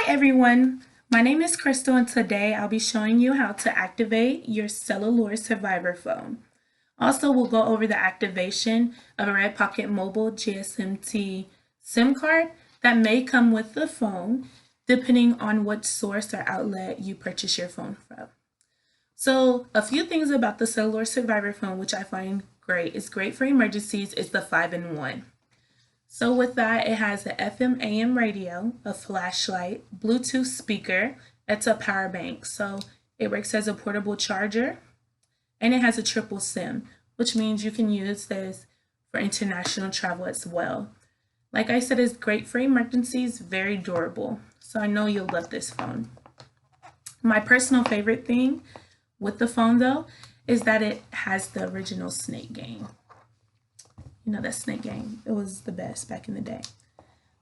Hi everyone, my name is Crystal and today I'll be showing you how to activate your CellAllure Survivor phone. Also, we'll go over the activation of a Red Pocket Mobile GSMT SIM card that may come with the phone depending on what source or outlet you purchase your phone from. So a few things about the CellAllure Survivor phone which I find great. It's great for emergencies. It's the 5-in-1. So with that, it has an FM AM radio, a flashlight, Bluetooth speaker, it's a power bank. So it works as a portable charger, and it has a triple SIM, which means you can use this for international travel as well. Like I said, it's great for emergencies, very durable. So I know you'll love this phone. My personal favorite thing with the phone though, is that it has the original Snake game. You know, that Snake game, it was the best back in the day.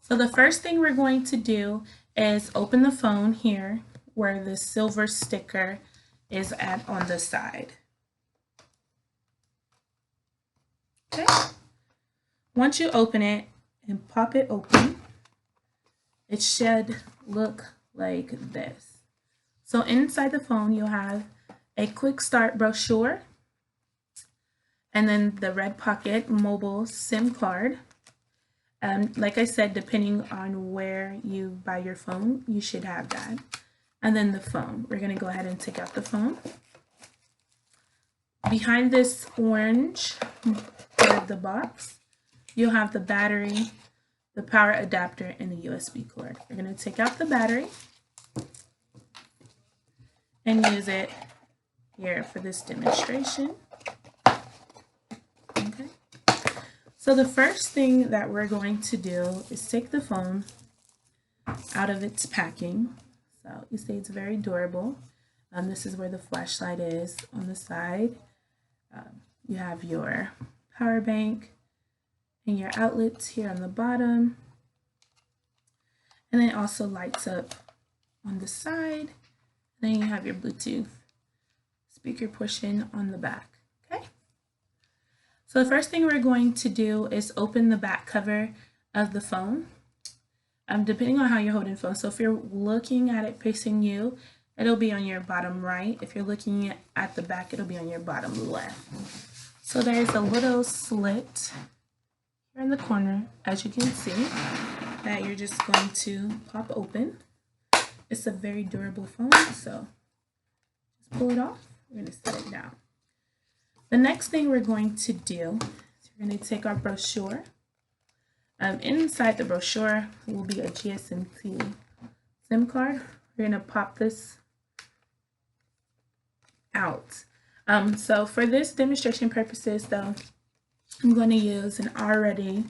So the first thing we're going to do is open the phone here where the silver sticker is on the side. Okay. Once you open it and pop it open, it should look like this. So inside the phone, you'll have a quick start brochure, and then the Red Pocket Mobile SIM card. Like I said, depending on where you buy your phone, you should have that. And then the phone. We're going to go ahead and take out the phone. Behind this orange part of the box, you'll have the battery, the power adapter, and the USB cord. We're going to take out the battery and use it here for this demonstration. Okay. So the first thing that we're going to do is take the phone out of its packing. So you see it's very durable. This is where the flashlight is on the side. You have your power bank and your outlets here on the bottom. And then it also lights up on the side. Then you have your Bluetooth speaker portion on the back. Okay. So the first thing we're going to do is open the back cover of the phone, depending on how you're holding the phone. So if you're looking at it facing you, it'll be on your bottom right. If you're looking at the back, it'll be on your bottom left. So there's a little slit here in the corner, as you can see, that you're just going to pop open. It's a very durable phone, so just pull it off. We're going to set it down. The next thing we're going to do is we're going to take our brochure. Inside the brochure will be a GSMT SIM card. We're going to pop this out. So for this demonstration purposes though, I'm going to use an already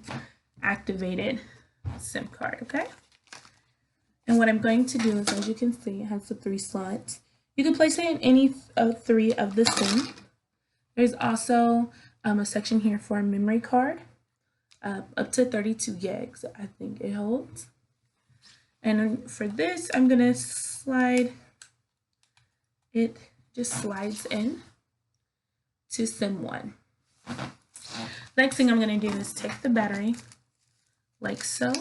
activated SIM card, okay? And what I'm going to do is, as you can see, it has the 3 slots. You can place it in any of 3 of the SIM. There's also a section here for a memory card, up to 32 gigs, I think it holds. And for this, I'm gonna slide, it just slides in to SIM 1. Next thing I'm gonna do is take the battery, like so.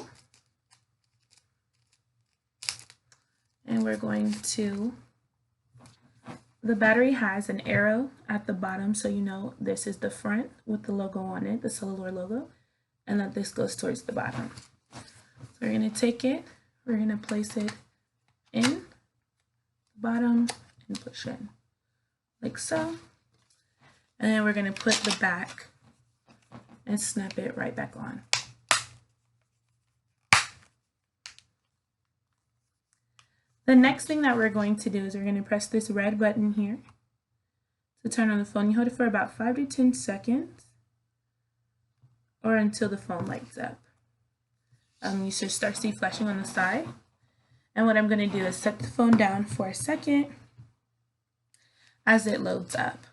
And we're going to, the battery has an arrow at the bottom, so you know this is the front with the logo on it, the CellAllure logo, and that this goes towards the bottom. So we're going to take it, we're going to place it in the bottom and push in, like so. And then we're going to put the back and snap it right back on. The next thing that we're going to do is we're going to press this red button here to turn on the phone. You hold it for about 5 to 10 seconds or until the phone lights up. You should start to see flashing on the side. And what I'm going to do is set the phone down for a second as it loads up.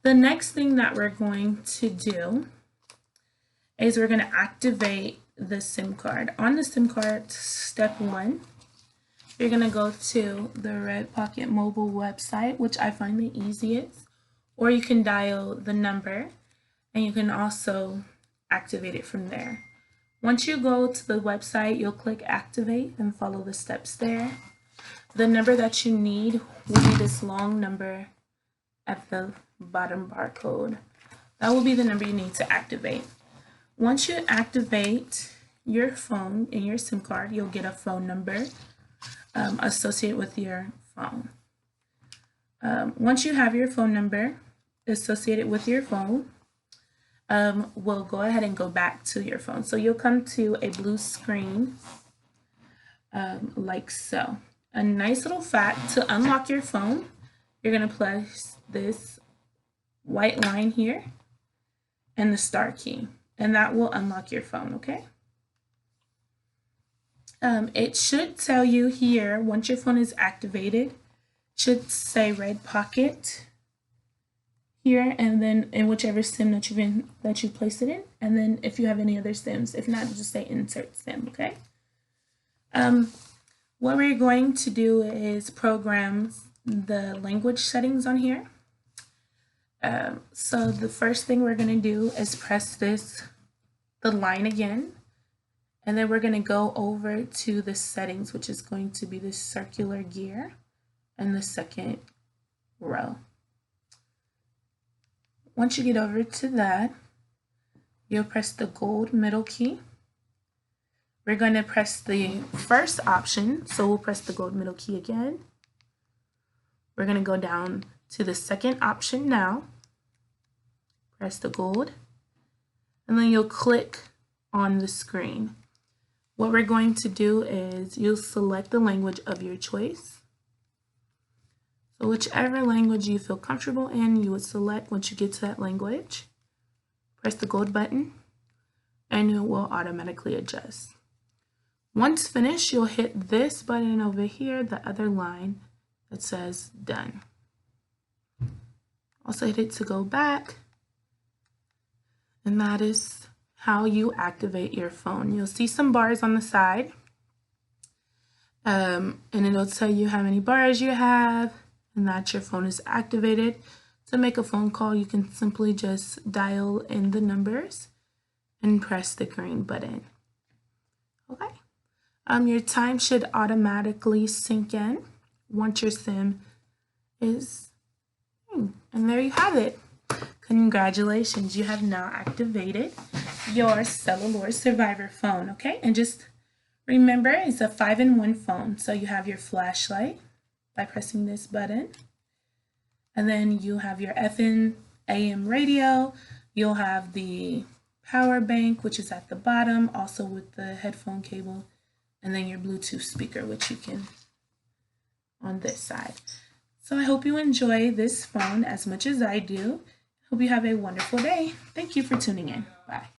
The next thing that we're going to do is we're going to activate the SIM card. On the SIM card, step 1, you're going to go to the Red Pocket Mobile website, which I find the easiest, or you can dial the number and you can also activate it from there. Once you go to the website, you'll click activate and follow the steps there. The number that you need will be this long number at the bottom barcode. That will be the number you need to activate. Once you activate your phone and your SIM card, you'll get a phone number associated with your phone. Once you have your phone number associated with your phone, we'll go ahead and go back to your phone. So you'll come to a blue screen like so. A nice little fact, to unlock your phone, you're going to place this white line here and the star key, and that will unlock your phone, okay? It should tell you here, once your phone is activated, should say red pocket here, and then in whichever SIM that you placed it in, and then if you have any other SIMs, if not, just say insert SIM, okay? What we're going to do is program the language settings on here. So the first thing we're going to do is press the line again, and then we're going to go over to the settings, which is going to be this circular gear and the second row. Once you get over to that, you'll press the gold middle key. We're going to press the first option, so we'll press the gold middle key again. We're going to go down to the second option now, press the gold, and then you'll click on the screen. What we're going to do is you'll select the language of your choice. So whichever language you feel comfortable in, you would select. Once you get to that language, press the gold button, and it will automatically adjust. Once finished, you'll hit this button over here, the other line that says done. Also hit it to go back, and that is how you activate your phone. You'll see some bars on the side, and it'll tell you how many bars you have and that your phone is activated. To make a phone call, you can simply just dial in the numbers and press the green button. Okay. Your time should automatically sync in once your SIM is in. And there you have it. Congratulations, you have now activated your CellAllure Survivor phone, okay? And just remember, it's a 5-in-1 phone. So you have your flashlight by pressing this button, and then you have your FM, AM radio. You'll have the power bank, which is at the bottom, also with the headphone cable, and then your Bluetooth speaker, which you can on this side. So I hope you enjoy this phone as much as I do. Hope you have a wonderful day. Thank you for tuning in. Bye.